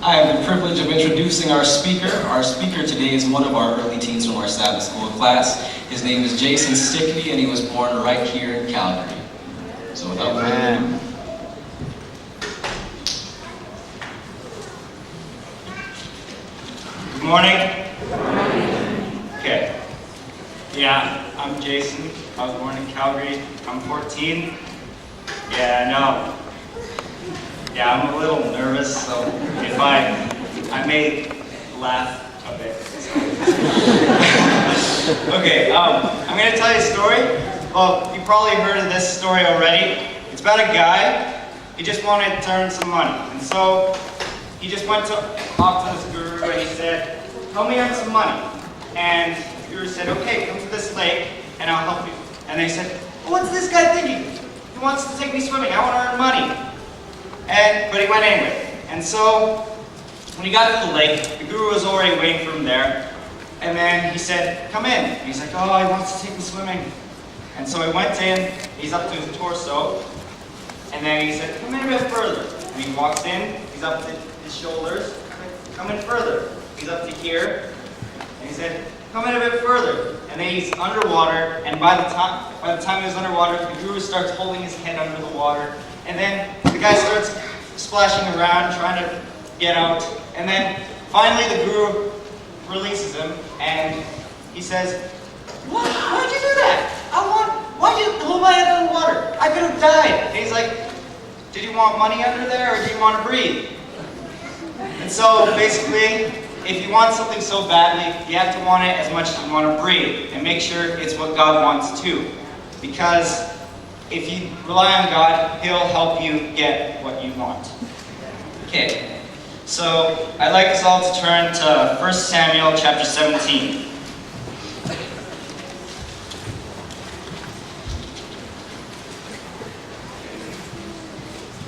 I have the privilege of introducing our speaker. Our speaker today is one of our early teens from our Sabbath school class. His name is Janson Stickney, and he was born right here in Calgary. So without further ado. Good morning. Okay. Yeah, I'm Jason. I was born in Calgary. I'm 14. Yeah, no. Yeah, I'm a little nervous, so if I may laugh a bit. Okay, I'm going to tell you a story. Well, you probably heard of this story already. It's about a guy. He just wanted to earn some money. And so he just went to talk to this guru and he said, "Help me earn some money." And the guru said, "Okay, come to this lake and I'll help you." And they said, "Well, what's this guy thinking? He wants to take me swimming. I want to earn money." But he went anyway. And so, when he got to the lake, the guru was already waiting for him there. And then he said, "Come in." And he's like, "Oh, he wants to take me swimming." And so he went in, he's up to his torso. And then he said, "Come in a bit further." And he walks in, he's up to his shoulders. "Come in further." He's up to here. And he said, "Come in a bit further." And then he's underwater. And by the time he was underwater, the guru starts holding his head under the water. And then the guy starts splashing around, trying to get out. And then finally the guru releases him, and he says, "What? Why'd you do that? Why'd you hold my head under the water? I could have died." And he's like, "Did you want money under there, or do you want to breathe?" And so basically, if you want something so badly, you have to want it as much as you want to breathe, and make sure it's what God wants too. Because if you rely on God, He'll help you get what you want. Okay, so I'd like us all to turn to 1 Samuel chapter 17.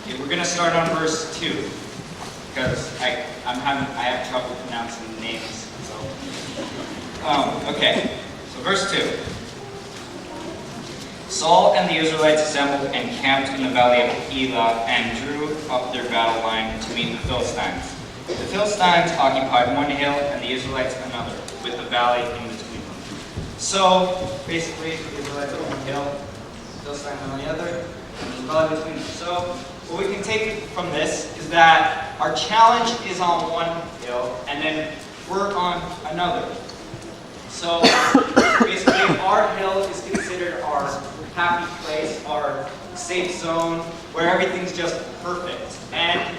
Okay, we're going to start on verse 2, because I have trouble pronouncing the names. Okay, so verse 2. Saul and the Israelites assembled and camped in the valley of Elah and drew up their battle line to meet the Philistines. The Philistines occupied one hill and the Israelites another, with the valley in between them. So basically, the Israelites on one hill, the Philistines on the other, and there's a valley between them. So what we can take from this is that our challenge is on one hill and then we're on another. So basically, our hill is considered our happy place, our safe zone, where everything's just perfect. And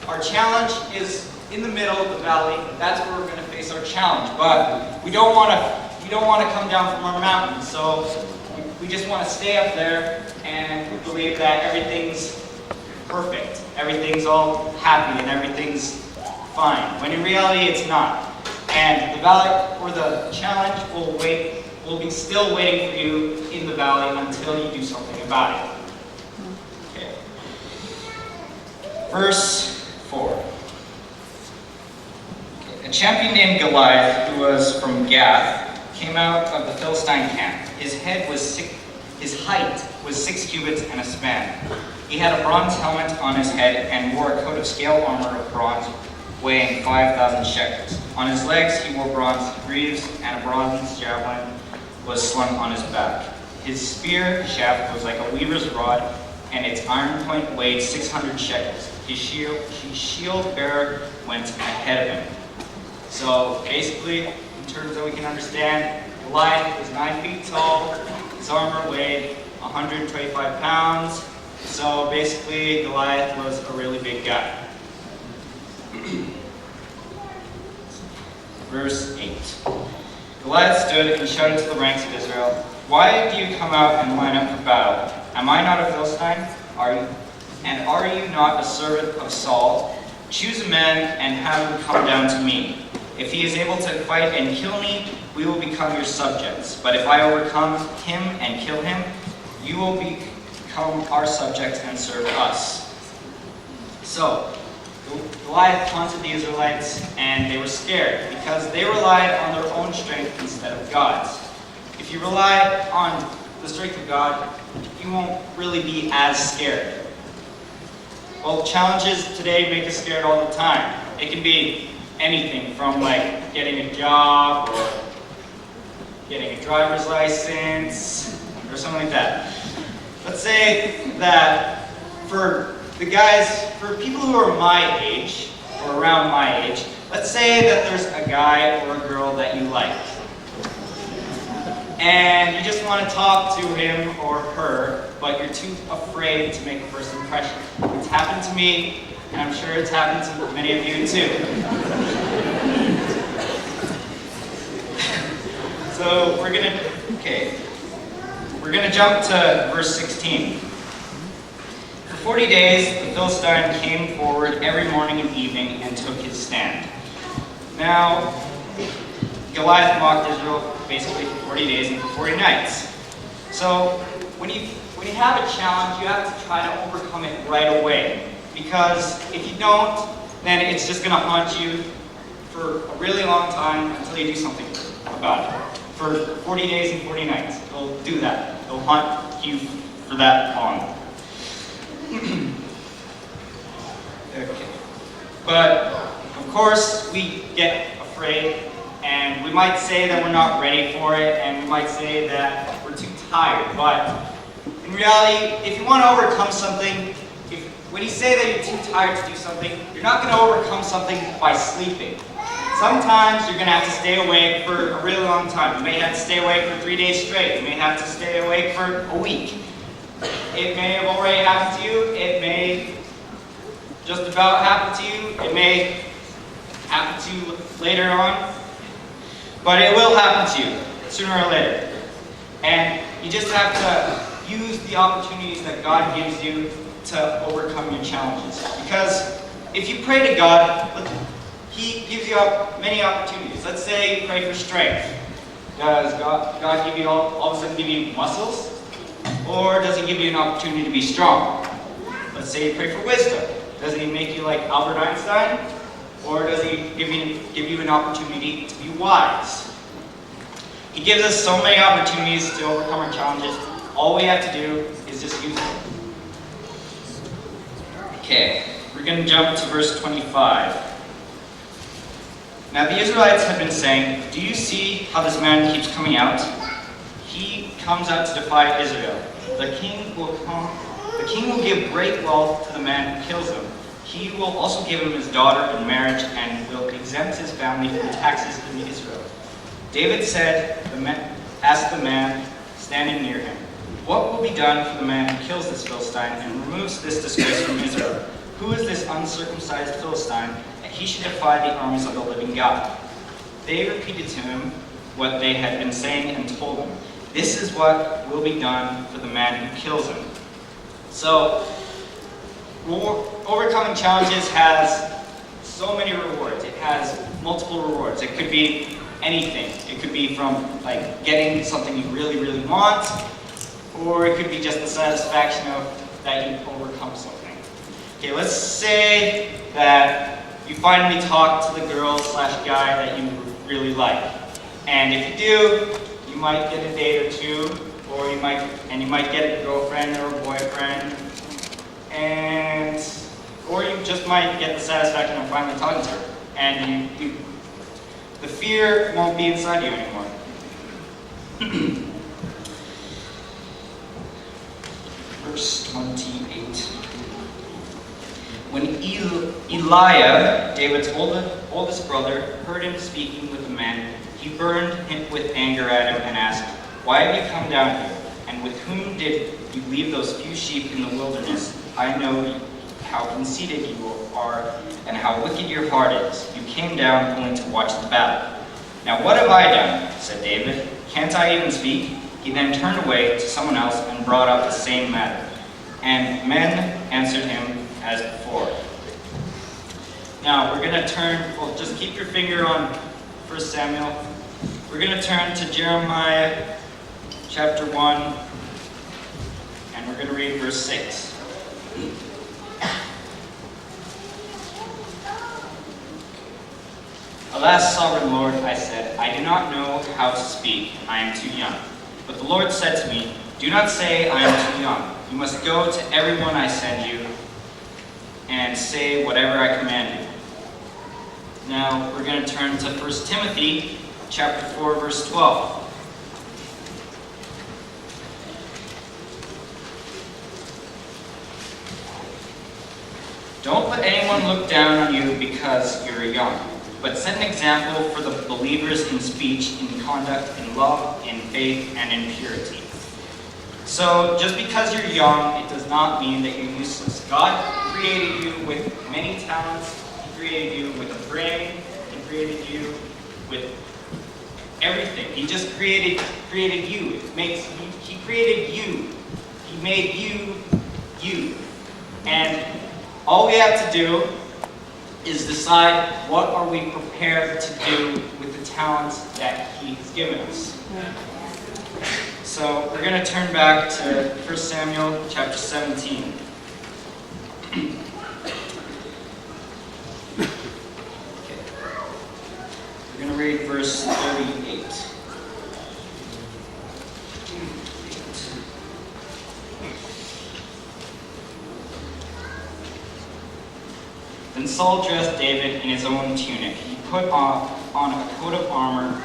our challenge is in the middle of the valley. That's where we're going to face our challenge. But we don't want to come down from our mountain. So we just want to stay up there and we believe that everything's perfect. Everything's all happy and everything's fine. When in reality, it's not. And the valley or the challenge will be still waiting for you in the valley until you do something about it. Okay. Verse 4. Okay. A champion named Goliath, who was from Gath, came out of the Philistine camp. His height was 6 cubits and a span. He had a bronze helmet on his head and wore a coat of scale armor of bronze weighing 5,000 shekels. On his legs he wore bronze greaves, and a bronze javelin was slung on his back. His spear shaft was like a weaver's rod, and its iron point weighed 600 shekels. His shield bearer went ahead of him. So basically, in terms that we can understand, Goliath was 9 feet tall, his armor weighed 125 pounds, so basically Goliath was a really big guy. Verse 8. Goliath stood and shouted to the ranks of Israel, "Why do you come out and line up for battle? Am I not a Philistine? Are you not a servant of Saul? Choose a man and have him come down to me. If he is able to fight and kill me, we will become your subjects. But if I overcome him and kill him, you will become our subjects and serve us." So Goliath taunted the Israelites, and they were scared because they relied on their own strength instead of God's. If you rely on the strength of God, you won't really be as scared. Well, challenges today make us scared all the time. It can be anything from like getting a job or getting a driver's license or something like that. Let's say that for people who are my age or around my age, let's say that there's a guy or a girl that you like. And you just want to talk to him or her, but you're too afraid to make a first impression. It's happened to me, and I'm sure it's happened to many of you too. So we're gonna jump to verse 16. For 40 days, the Philistine came forward every morning and evening and took his stand. Now, Goliath mocked Israel basically for 40 days and for 40 nights. So when you have a challenge, you have to try to overcome it right away. Because if you don't, then it's just going to haunt you for a really long time until you do something about it. For 40 days and 40 nights, it'll do that. It'll haunt you for that long. Okay. But of course, we get afraid, and we might say that we're not ready for it, and we might say that we're too tired. But in reality, if you want to overcome something, when you say that you're too tired to do something, you're not going to overcome something by sleeping. Sometimes you're going to have to stay awake for a really long time. You may have to stay awake for 3 days straight. You may have to stay awake for a week. It may have already happened to you. It may just about happen to you. It may happen to you later on. But it will happen to you sooner or later. And you just have to use the opportunities that God gives you to overcome your challenges. Because if you pray to God, He gives you many opportunities. Let's say you pray for strength. Does God give you all of a sudden give you muscles? Or does He give you an opportunity to be strong? Let's say you pray for wisdom. Does He make you like Albert Einstein? Or does He give you an opportunity to be wise? He gives us so many opportunities to overcome our challenges. All we have to do is just use them. Okay, we're going to jump to verse 25. Now the Israelites had been saying, "Do you see how this man keeps coming out? He comes out to defy Israel. The king will give great wealth to the man who kills him. He will also give him his daughter in marriage and will exempt his family from taxes in Israel." David asked the man standing near him, "What will be done for the man who kills this Philistine and removes this disgrace from Israel? Who is this uncircumcised Philistine that he should defy the armies of the living God?" They repeated to him what they had been saying and told him, "This is what will be done for the man who kills him." So, overcoming challenges has so many rewards. It has multiple rewards. It could be anything. It could be from like getting something you really, really want, or it could be just the satisfaction of that you overcome something. Okay, let's say that you finally talk to the girl / guy that you really like. And if you do, you might get a date or two, or you might get a girlfriend or a boyfriend. Or you just might get the satisfaction of finally talking to her. And the fear won't be inside you anymore. Verse 28. When Eliah, David's oldest brother, heard him speaking with the man, he burned him with anger at him and asked, "Why have you come down here? And with whom did you leave those few sheep in the wilderness? I know how conceited you are and how wicked your heart is. You came down only to watch the battle." "Now what have I done?" said David. "Can't I even speak?" He then turned away to someone else and brought up the same matter. And men answered him as before. Now we're going to turn, well, just keep your finger on 1 Samuel. We're going to turn to Jeremiah chapter 1, and we're going to read verse 6. "Alas, sovereign Lord," I said, "I do not know how to speak. I am too young." But the Lord said to me, "Do not say I am too young. You must go to everyone I send you and say whatever I command you. Now we're going to turn to 1 Timothy chapter 4, verse 12. Don't let anyone look down on you because you're young, but set an example for the believers in speech, in conduct, in love, in faith, and in purity. So, just because you're young, it does not mean that you're useless. God created you with many talents. He created you with a brain. He created you with everything. He just created you. He created you. He made you. And all we have to do is decide what are we prepared to do with the talents that He has given us. So we're going to turn back to 1 Samuel chapter 17. We're going to read verse 38. Then Saul dressed David in his own tunic. He put on a coat of armor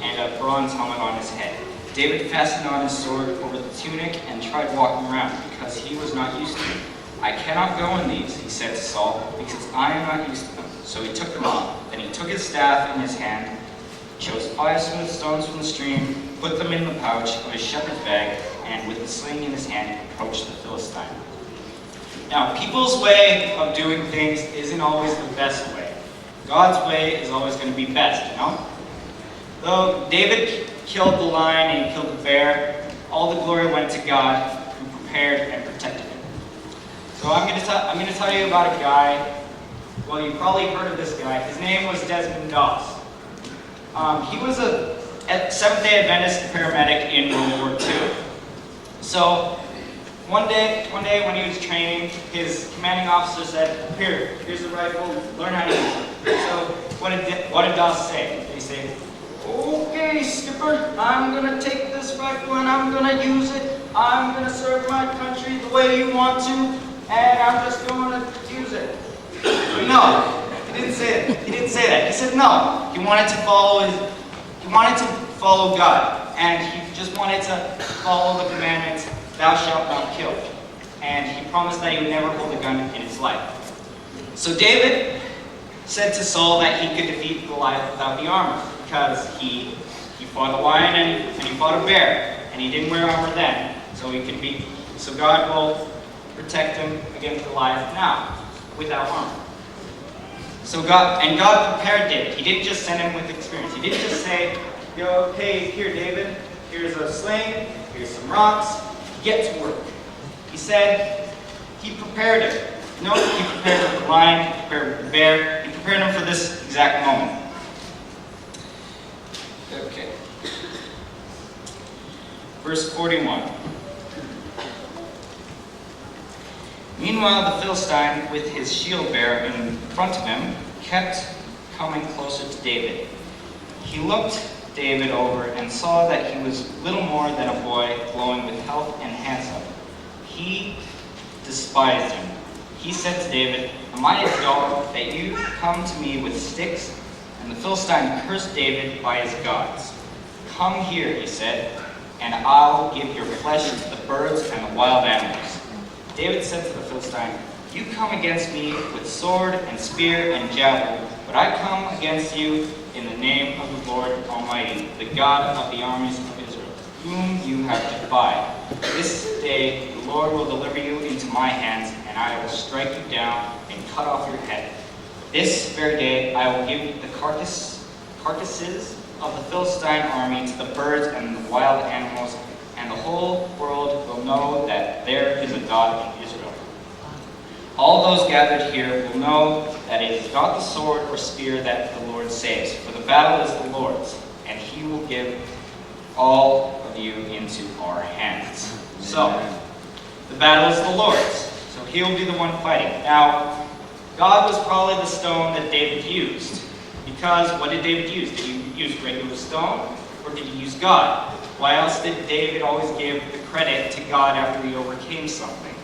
and a bronze helmet on his head. David fastened on his sword over the tunic and tried walking around because he was not used to it. I cannot go in these, he said to Saul, because I am not used to them. So he took them off. Then he took his staff in his hand, chose 5 smooth stones from the stream, put them in the pouch of his shepherd's bag, and with the sling in his hand, approached the Philistine. Now, people's way of doing things isn't always the best way. God's way is always going to be best, you know? Though David killed the lion and he killed the bear, all the glory went to God who prepared and protected him. So I'm going to tell you about a guy. Well, you've probably heard of this guy. His name was Desmond Doss. He was a Seventh-day Adventist paramedic in World War II. So one day when he was training, his commanding officer said, here's a rifle, learn how to use it. So what did Doss say? He said, okay, Skipper, I'm going to take this rifle and I'm going to use it. I'm going to serve my country the way you want to, and I'm just going to use it. But no, he didn't say it. He didn't say that. He said no. He wanted to follow God, and he just wanted to follow the commandments, thou shalt not kill. And he promised that he would never hold a gun in his life. So David said to Saul that he could defeat Goliath without the armor, because he fought a lion and he fought a bear, and he didn't wear armor then, so God will protect him against Goliath now without armor. So God prepared David. He didn't just send him with experience. He didn't just say, okay, here David, here's a sling, here's some rocks, get to work. He said he prepared him. No, he prepared the lion, he prepared the bear, he prepared him for this exact moment. Okay. Verse 41. Meanwhile, the Philistine, with his shield bearer in front of him, kept coming closer to David. He looked David over and saw that he was little more than a boy, glowing with health and handsome. He despised him. He said to David, am I a dog that you come to me with sticks? And the Philistine cursed David by his gods. Come here, he said, and I'll give your flesh to the birds and the wild animals. David said to the Philistine, you come against me with sword and spear and javelin, but I come against you in the name of the Lord Almighty, the God of the armies of Israel, whom you have defied. This day the Lord will deliver you into my hands, and I will strike you down and cut off your head. This very day I will give the carcasses of the Philistine army to the birds and the wild animals, and the whole world will know that there is a God in Israel. All those gathered here will know that it is not the sword or spear that the Lord saves, for the battle is the Lord's, and he will give all of you into our hands. So, the battle is the Lord's, so he'll be the one fighting. Now, God was probably the stone that David used, because what did David use? Did he use regular stone, or did he use God? Why else did David always give the credit to God after he overcame something?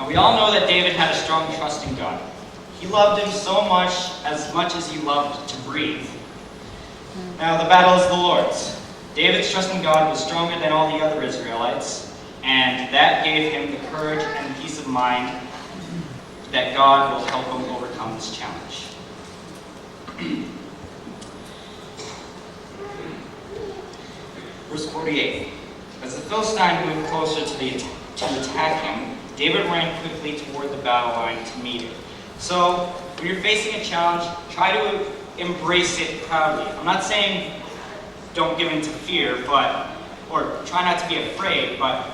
Now we all know that David had a strong trust in God. He loved him so much as he loved to breathe. Now the battle is the Lord's. David's trust in God was stronger than all the other Israelites, and that gave him the courage and peace of mind that God will help him overcome this challenge. Verse 48. As the Philistine moved closer to attack him, David ran quickly toward the battle line to meet it. So, when you're facing a challenge, try to embrace it proudly. I'm not saying don't give in to fear, or try not to be afraid, but,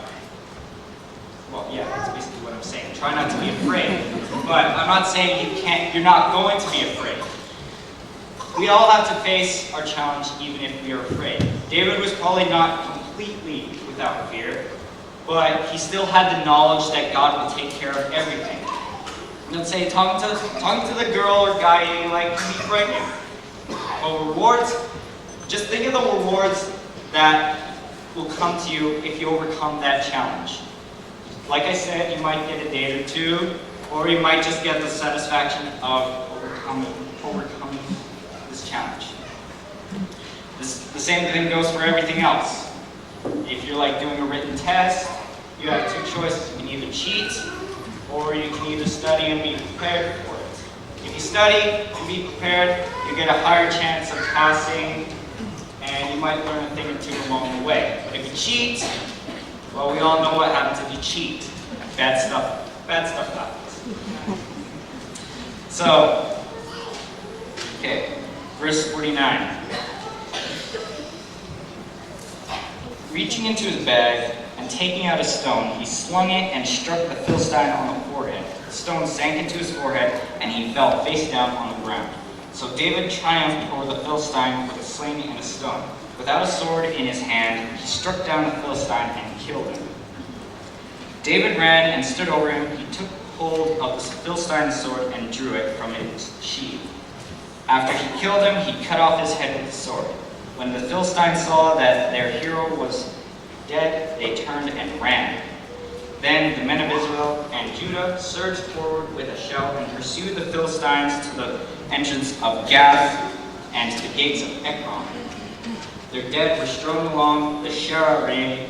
well, yeah, that's basically what I'm saying. Try not to be afraid. But I'm not saying you're not going to be afraid. We all have to face our challenge even if we are afraid. David was probably not completely without fear, but he still had the knowledge that God will take care of everything. Let's say talking to the girl or guy you like can be frightening. But rewards, just think of the rewards that will come to you if you overcome that challenge. Like I said, you might get a date or two, or you might just get the satisfaction of overcoming this challenge. The same thing goes for everything else. If you're like doing a written test, you have two choices. You can either cheat, or you can either study and be prepared for it. If you study and be prepared, you get a higher chance of passing, and you might learn a thing or two along the way. But if you cheat, well, we all know what happens if you cheat. Bad stuff happens. So, okay, verse 49. Reaching into his bag and taking out a stone, he slung it and struck the Philistine on the forehead. The stone sank into his forehead, and he fell face down on the ground. So David triumphed over the Philistine with a sling and a stone. Without a sword in his hand, he struck down the Philistine and killed him. David ran and stood over him. He took hold of the Philistine's sword and drew it from its sheath. After he killed him, he cut off his head with the sword. When the Philistines saw that their hero was dead, they turned and ran. Then the men of Israel and Judah surged forward with a shout and pursued the Philistines to the entrance of Gath and to the gates of Ekron. Their dead were strewn along the Sharaim.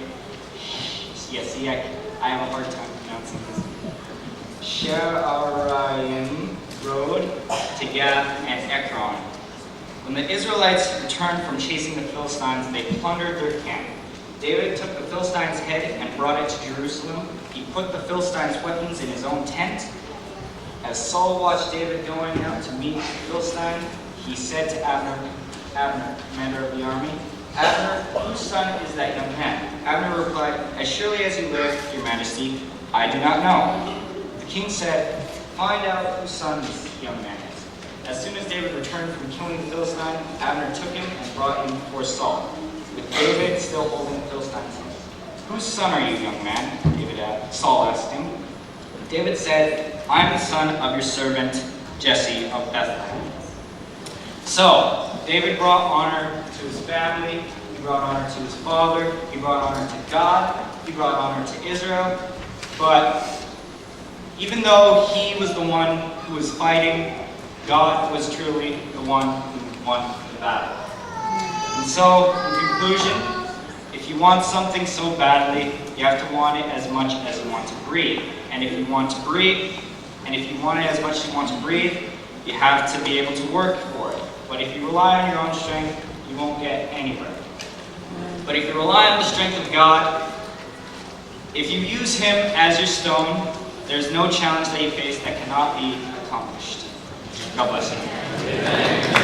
Yes, see, I have a hard time pronouncing this. Sharaim road to Gath and Ekron. When the Israelites returned from chasing the Philistines, they plundered their camp. David took the Philistine's head and brought it to Jerusalem. He put the Philistine's weapons in his own tent. As Saul watched David going out to meet the Philistine, he said to Abner, commander of the army, "Abner, whose son is that young man?" Abner replied, "As surely as you live, your majesty, I do not know." The king said, "Find out whose son this young man is." As soon as David returned from killing the Philistine, Abner took him and brought him before Saul, with David still holding the Philistine's head. "Whose son are you, young man?" Saul asked him. David said, "I am the son of your servant Jesse of Bethlehem." So, David brought honor to his family, he brought honor to his father, he brought honor to God, he brought honor to Israel, but even though he was the one who was fighting, God was truly the one who won the battle. And so, in conclusion, if you want something so badly, you have to want it as much as you want to breathe. And if you want to breathe, and if you want it as much as you want to breathe, you have to be able to work for it. But if you rely on your own strength, you won't get anywhere. But if you rely on the strength of God, if you use Him as your stone, there's no challenge that you face that cannot be accomplished. God bless you.